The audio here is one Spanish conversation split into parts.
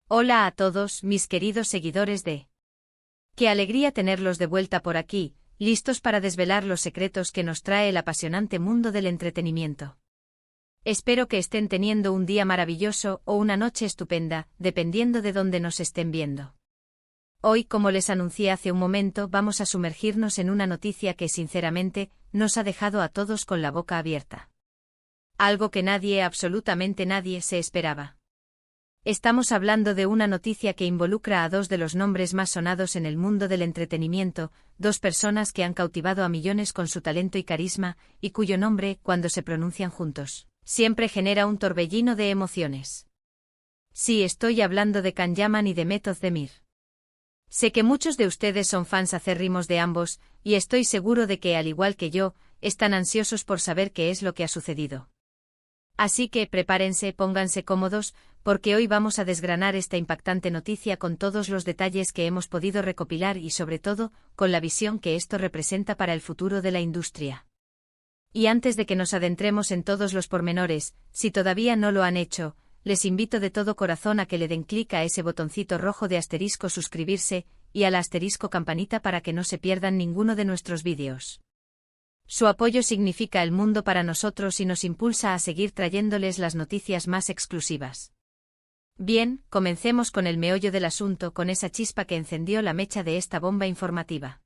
Hola a todos, mis queridos seguidores de... Qué alegría tenerlos de vuelta por aquí, listos para desvelar los secretos que nos trae el apasionante mundo del entretenimiento. Espero que estén teniendo un día maravilloso o una noche estupenda, dependiendo de dónde nos estén viendo. Hoy, como les anuncié hace un momento, vamos a sumergirnos en una noticia que, sinceramente, nos ha dejado a todos con la boca abierta. Algo que nadie, absolutamente nadie, se esperaba. Estamos hablando de una noticia que involucra a dos de los nombres más sonados en el mundo del entretenimiento, dos personas que han cautivado a millones con su talento y carisma, y cuyo nombre, cuando se pronuncian juntos, siempre genera un torbellino de emociones. Sí, estoy hablando de Can Yaman y de Meth of the Mir. Sé que muchos de ustedes son fans acérrimos de ambos, y estoy seguro de que, al igual que yo, están ansiosos por saber qué es lo que ha sucedido. Así que prepárense, pónganse cómodos, porque hoy vamos a desgranar esta impactante noticia con todos los detalles que hemos podido recopilar y sobre todo, con la visión que esto representa para el futuro de la industria. Y antes de que nos adentremos en todos los pormenores, si todavía no lo han hecho, les invito de todo corazón a que le den clic a ese botoncito rojo de asterisco suscribirse, y a la asterisco campanita para que no se pierdan ninguno de nuestros vídeos. Su apoyo significa el mundo para nosotros y nos impulsa a seguir trayéndoles las noticias más exclusivas. Bien, comencemos con el meollo del asunto, con esa chispa que encendió la mecha de esta bomba informativa.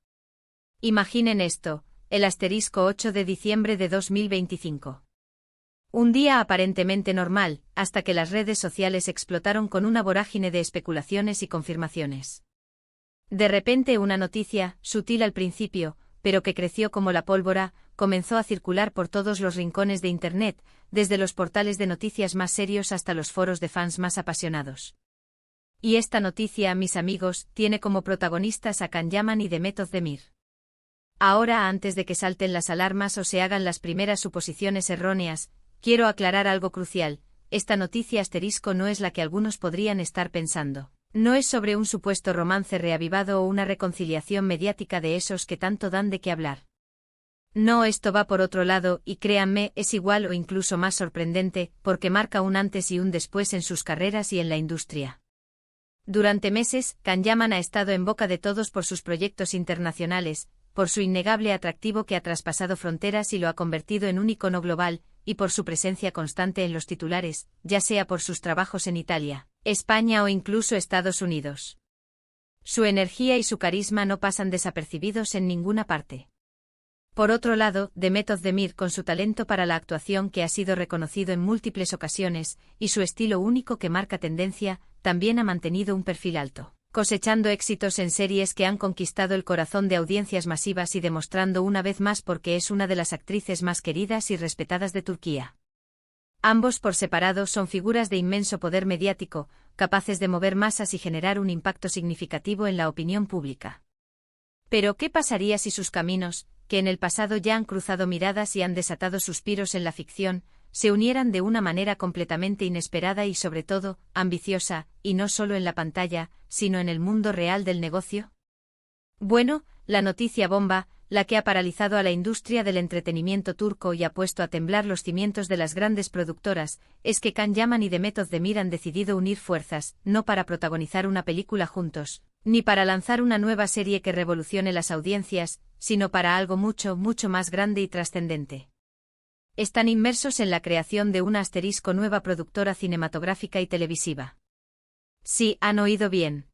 Imaginen esto, el asterisco 8 de diciembre de 2025. Un día aparentemente normal, hasta que las redes sociales explotaron con una vorágine de especulaciones y confirmaciones. De repente una noticia, sutil al principio, pero que creció como la pólvora, comenzó a circular por todos los rincones de Internet, desde los portales de noticias más serios hasta los foros de fans más apasionados. Y esta noticia, mis amigos, tiene como protagonistas a Can Yaman y The Meth of the Mir. Ahora, antes de que salten las alarmas o se hagan las primeras suposiciones erróneas, quiero aclarar algo crucial: esta noticia asterisco no es la que algunos podrían estar pensando. No es sobre un supuesto romance reavivado o una reconciliación mediática de esos que tanto dan de qué hablar. No, esto va por otro lado, y créanme, es igual o incluso más sorprendente, porque marca un antes y un después en sus carreras y en la industria. Durante meses, Can Yaman ha estado en boca de todos por sus proyectos internacionales, por su innegable atractivo que ha traspasado fronteras y lo ha convertido en un icono global, y por su presencia constante en los titulares, ya sea por sus trabajos en Italia, España o incluso Estados Unidos. Su energía y su carisma no pasan desapercibidos en ninguna parte. Por otro lado, The Meth of the Mir, con su talento para la actuación que ha sido reconocido en múltiples ocasiones, y su estilo único que marca tendencia, también ha mantenido un perfil alto, cosechando éxitos en series que han conquistado el corazón de audiencias masivas y demostrando una vez más por qué es una de las actrices más queridas y respetadas de Turquía. Ambos por separado son figuras de inmenso poder mediático, capaces de mover masas y generar un impacto significativo en la opinión pública. Pero ¿qué pasaría si sus caminos, que en el pasado ya han cruzado miradas y han desatado suspiros en la ficción, se unieran de una manera completamente inesperada y sobre todo, ambiciosa, y no solo en la pantalla, sino en el mundo real del negocio? Bueno, la noticia bomba, la que ha paralizado a la industria del entretenimiento turco y ha puesto a temblar los cimientos de las grandes productoras, es que Can Yaman y The Meth of the Mir han decidido unir fuerzas, no para protagonizar una película juntos, ni para lanzar una nueva serie que revolucione las audiencias, sino para algo mucho, mucho más grande y trascendente. Están inmersos en la creación de una asterisco nueva productora cinematográfica y televisiva. Sí, han oído bien.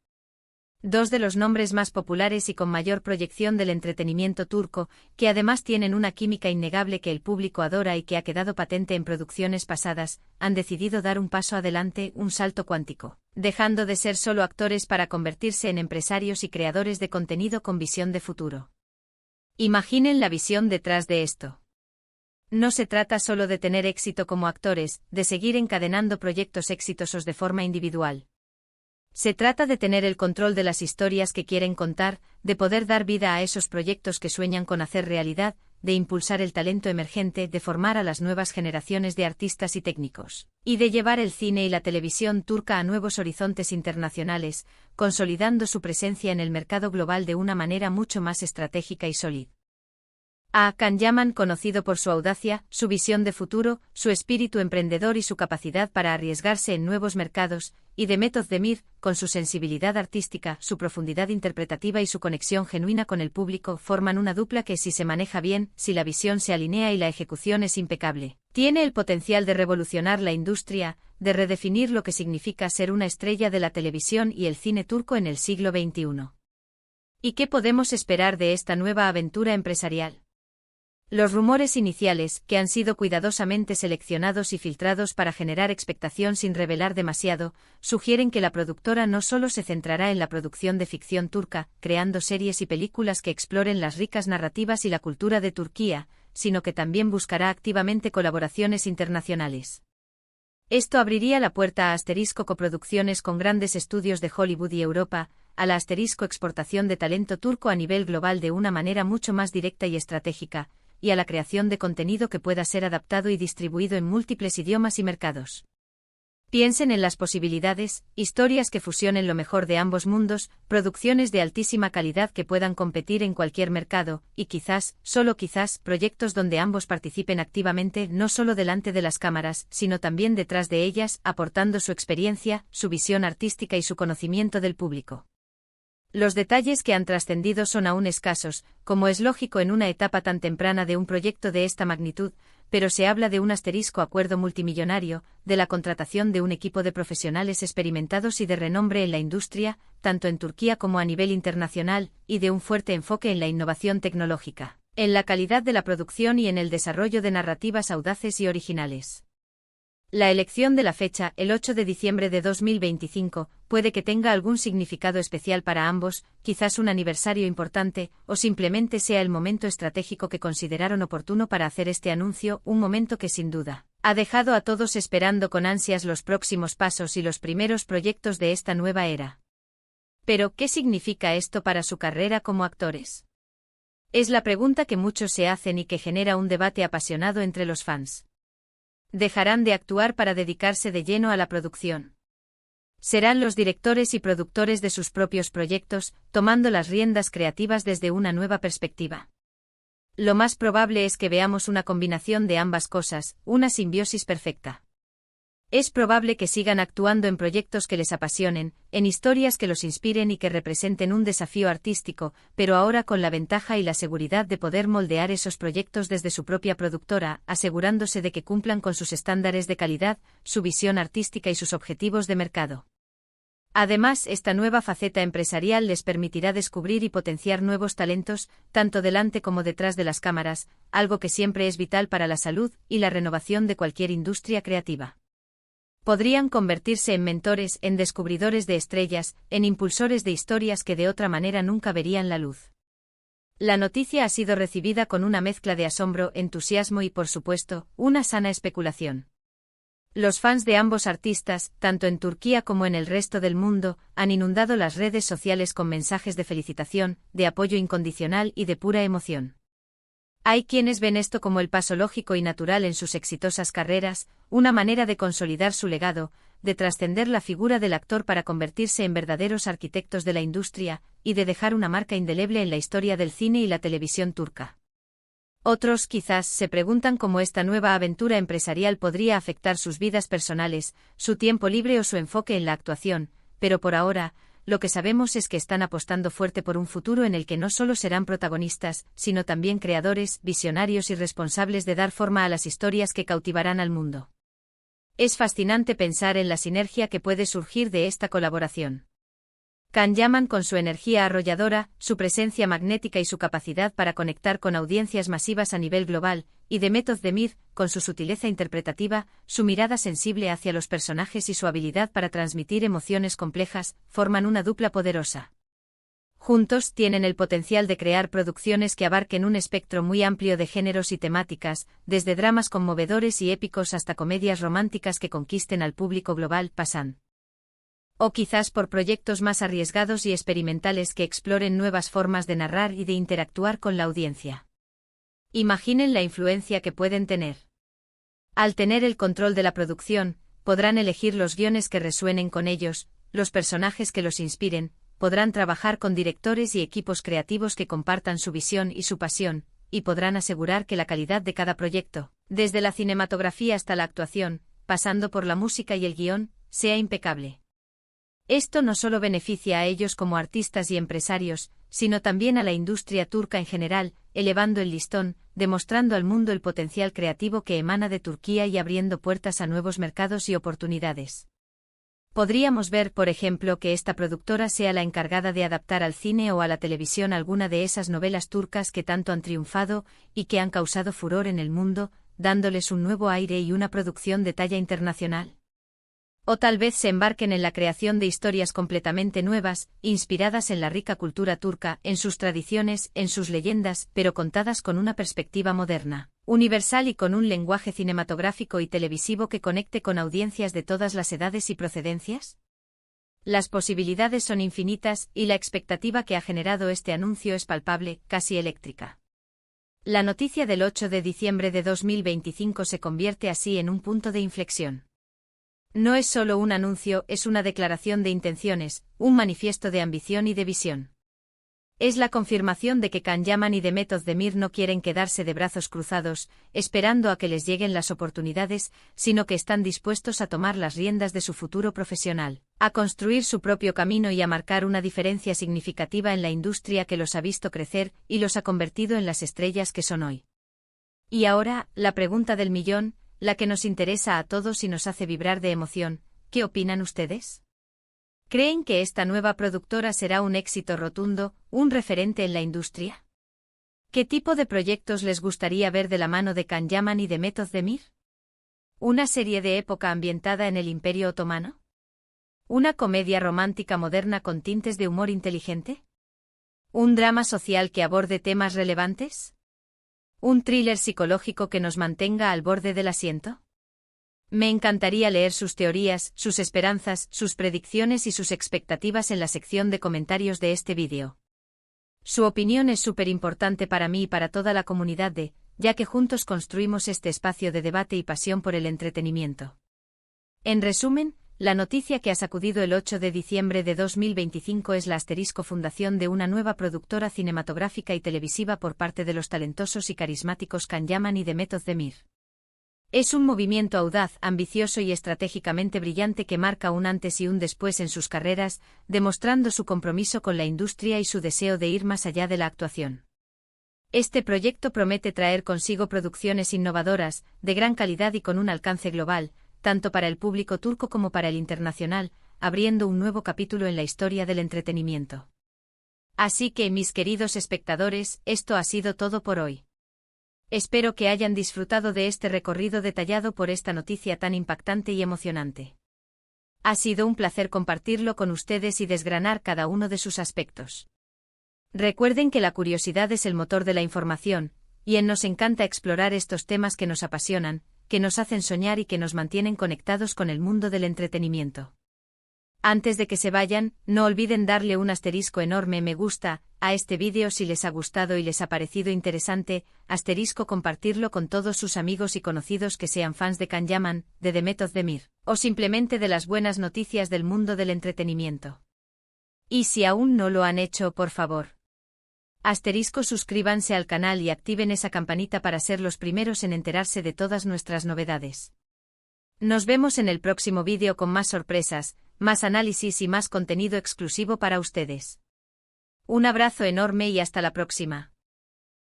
Dos de los nombres más populares y con mayor proyección del entretenimiento turco, que además tienen una química innegable que el público adora y que ha quedado patente en producciones pasadas, han decidido dar un paso adelante, un salto cuántico, dejando de ser solo actores para convertirse en empresarios y creadores de contenido con visión de futuro. Imaginen la visión detrás de esto. No se trata solo de tener éxito como actores, de seguir encadenando proyectos exitosos de forma individual. Se trata de tener el control de las historias que quieren contar, de poder dar vida a esos proyectos que sueñan con hacer realidad, de impulsar el talento emergente, de formar a las nuevas generaciones de artistas y técnicos, y de llevar el cine y la televisión turca a nuevos horizontes internacionales, consolidando su presencia en el mercado global de una manera mucho más estratégica y sólida. A Can Yaman, conocido por su audacia, su visión de futuro, su espíritu emprendedor y su capacidad para arriesgarse en nuevos mercados, y Demet Özdemir, con su sensibilidad artística, su profundidad interpretativa y su conexión genuina con el público, forman una dupla que, si se maneja bien, si la visión se alinea y la ejecución es impecable, tiene el potencial de revolucionar la industria, de redefinir lo que significa ser una estrella de la televisión y el cine turco en el siglo XXI. ¿Y qué podemos esperar de esta nueva aventura empresarial? Los rumores iniciales, que han sido cuidadosamente seleccionados y filtrados para generar expectación sin revelar demasiado, sugieren que la productora no solo se centrará en la producción de ficción turca, creando series y películas que exploren las ricas narrativas y la cultura de Turquía, sino que también buscará activamente colaboraciones internacionales. Esto abriría la puerta a coproducciones con grandes estudios de Hollywood y Europa, a la exportación de talento turco a nivel global de una manera mucho más directa y estratégica, y a la creación de contenido que pueda ser adaptado y distribuido en múltiples idiomas y mercados. Piensen en las posibilidades, historias que fusionen lo mejor de ambos mundos, producciones de altísima calidad que puedan competir en cualquier mercado, y quizás, solo quizás, proyectos donde ambos participen activamente no solo delante de las cámaras, sino también detrás de ellas, aportando su experiencia, su visión artística y su conocimiento del público. Los detalles que han trascendido son aún escasos, como es lógico en una etapa tan temprana de un proyecto de esta magnitud, pero se habla de un acuerdo multimillonario, de la contratación de un equipo de profesionales experimentados y de renombre en la industria, tanto en Turquía como a nivel internacional, y de un fuerte enfoque en la innovación tecnológica, en la calidad de la producción y en el desarrollo de narrativas audaces y originales. La elección de la fecha, el 8 de diciembre de 2025, puede que tenga algún significado especial para ambos, quizás un aniversario importante, o simplemente sea el momento estratégico que consideraron oportuno para hacer este anuncio, un momento que sin duda ha dejado a todos esperando con ansias los próximos pasos y los primeros proyectos de esta nueva era. Pero, ¿qué significa esto para su carrera como actores? Es la pregunta que muchos se hacen y que genera un debate apasionado entre los fans. ¿Dejarán de actuar para dedicarse de lleno a la producción? ¿Serán los directores y productores de sus propios proyectos, tomando las riendas creativas desde una nueva perspectiva? Lo más probable es que veamos una combinación de ambas cosas, una simbiosis perfecta. Es probable que sigan actuando en proyectos que les apasionen, en historias que los inspiren y que representen un desafío artístico, pero ahora con la ventaja y la seguridad de poder moldear esos proyectos desde su propia productora, asegurándose de que cumplan con sus estándares de calidad, su visión artística y sus objetivos de mercado. Además, esta nueva faceta empresarial les permitirá descubrir y potenciar nuevos talentos, tanto delante como detrás de las cámaras, algo que siempre es vital para la salud y la renovación de cualquier industria creativa. Podrían convertirse en mentores, en descubridores de estrellas, en impulsores de historias que de otra manera nunca verían la luz. La noticia ha sido recibida con una mezcla de asombro, entusiasmo y, por supuesto, una sana especulación. Los fans de ambos artistas, tanto en Turquía como en el resto del mundo, han inundado las redes sociales con mensajes de felicitación, de apoyo incondicional y de pura emoción. Hay quienes ven esto como el paso lógico y natural en sus exitosas carreras, una manera de consolidar su legado, de trascender la figura del actor para convertirse en verdaderos arquitectos de la industria, y de dejar una marca indeleble en la historia del cine y la televisión turca. Otros quizás se preguntan cómo esta nueva aventura empresarial podría afectar sus vidas personales, su tiempo libre o su enfoque en la actuación, pero por ahora, lo que sabemos es que están apostando fuerte por un futuro en el que no solo serán protagonistas, sino también creadores, visionarios y responsables de dar forma a las historias que cautivarán al mundo. Es fascinante pensar en la sinergia que puede surgir de esta colaboración. Can Yaman, con su energía arrolladora, su presencia magnética y su capacidad para conectar con audiencias masivas a nivel global, y Demet Özdemir, con su sutileza interpretativa, su mirada sensible hacia los personajes y su habilidad para transmitir emociones complejas, forman una dupla poderosa. Juntos tienen el potencial de crear producciones que abarquen un espectro muy amplio de géneros y temáticas, desde dramas conmovedores y épicos hasta comedias románticas que conquisten al público global, pasan. O quizás por proyectos más arriesgados y experimentales que exploren nuevas formas de narrar y de interactuar con la audiencia. Imaginen la influencia que pueden tener. Al tener el control de la producción, podrán elegir los guiones que resuenen con ellos, los personajes que los inspiren, podrán trabajar con directores y equipos creativos que compartan su visión y su pasión, y podrán asegurar que la calidad de cada proyecto, desde la cinematografía hasta la actuación, pasando por la música y el guión, sea impecable. Esto no solo beneficia a ellos como artistas y empresarios, sino también a la industria turca en general, elevando el listón, demostrando al mundo el potencial creativo que emana de Turquía y abriendo puertas a nuevos mercados y oportunidades. Podríamos ver, por ejemplo, que esta productora sea la encargada de adaptar al cine o a la televisión alguna de esas novelas turcas que tanto han triunfado y que han causado furor en el mundo, dándoles un nuevo aire y una producción de talla internacional. O tal vez se embarquen en la creación de historias completamente nuevas, inspiradas en la rica cultura turca, en sus tradiciones, en sus leyendas, pero contadas con una perspectiva moderna, universal y con un lenguaje cinematográfico y televisivo que conecte con audiencias de todas las edades y procedencias. Las posibilidades son infinitas y la expectativa que ha generado este anuncio es palpable, casi eléctrica. La noticia del 8 de diciembre de 2025 se convierte así en un punto de inflexión. No es solo un anuncio, es una declaración de intenciones, un manifiesto de ambición y de visión. Es la confirmación de que Can Yaman y Demet Özdemir no quieren quedarse de brazos cruzados, esperando a que les lleguen las oportunidades, sino que están dispuestos a tomar las riendas de su futuro profesional, a construir su propio camino y a marcar una diferencia significativa en la industria que los ha visto crecer y los ha convertido en las estrellas que son hoy. Y ahora, la pregunta del millón, la que nos interesa a todos y nos hace vibrar de emoción, ¿qué opinan ustedes? ¿Creen que esta nueva productora será un éxito rotundo, un referente en la industria? ¿Qué tipo de proyectos les gustaría ver de la mano de Can Yaman y Demet Özdemir? ¿Una serie de época ambientada en el Imperio Otomano? ¿Una comedia romántica moderna con tintes de humor inteligente? ¿Un drama social que aborde temas relevantes? ¿Un thriller psicológico que nos mantenga al borde del asiento? Me encantaría leer sus teorías, sus esperanzas, sus predicciones y sus expectativas en la sección de comentarios de este vídeo. Su opinión es súper importante para mí y para toda la comunidad ya que juntos construimos este espacio de debate y pasión por el entretenimiento. En resumen, la noticia que ha sacudido el 8 de diciembre de 2025 es la fundación de una nueva productora cinematográfica y televisiva por parte de los talentosos y carismáticos Can Yaman y Demet Özdemir. Es un movimiento audaz, ambicioso y estratégicamente brillante que marca un antes y un después en sus carreras, demostrando su compromiso con la industria y su deseo de ir más allá de la actuación. Este proyecto promete traer consigo producciones innovadoras, de gran calidad y con un alcance global, tanto para el público turco como para el internacional, abriendo un nuevo capítulo en la historia del entretenimiento. Así que, mis queridos espectadores, esto ha sido todo por hoy. Espero que hayan disfrutado de este recorrido detallado por esta noticia tan impactante y emocionante. Ha sido un placer compartirlo con ustedes y desgranar cada uno de sus aspectos. Recuerden que la curiosidad es el motor de la información, y nos encanta explorar estos temas que nos apasionan, que nos hacen soñar y que nos mantienen conectados con el mundo del entretenimiento. Antes de que se vayan, no olviden darle un asterisco enorme me gusta a este vídeo si les ha gustado y les ha parecido interesante, compartirlo con todos sus amigos y conocidos que sean fans de Can Yaman, de Demet Özdemir, o simplemente de las buenas noticias del mundo del entretenimiento. Y si aún no lo han hecho, por favor, suscríbanse al canal y activen esa campanita para ser los primeros en enterarse de todas nuestras novedades. Nos vemos en el próximo vídeo con más sorpresas, más análisis y más contenido exclusivo para ustedes. Un abrazo enorme y hasta la próxima.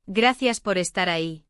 Gracias por estar ahí.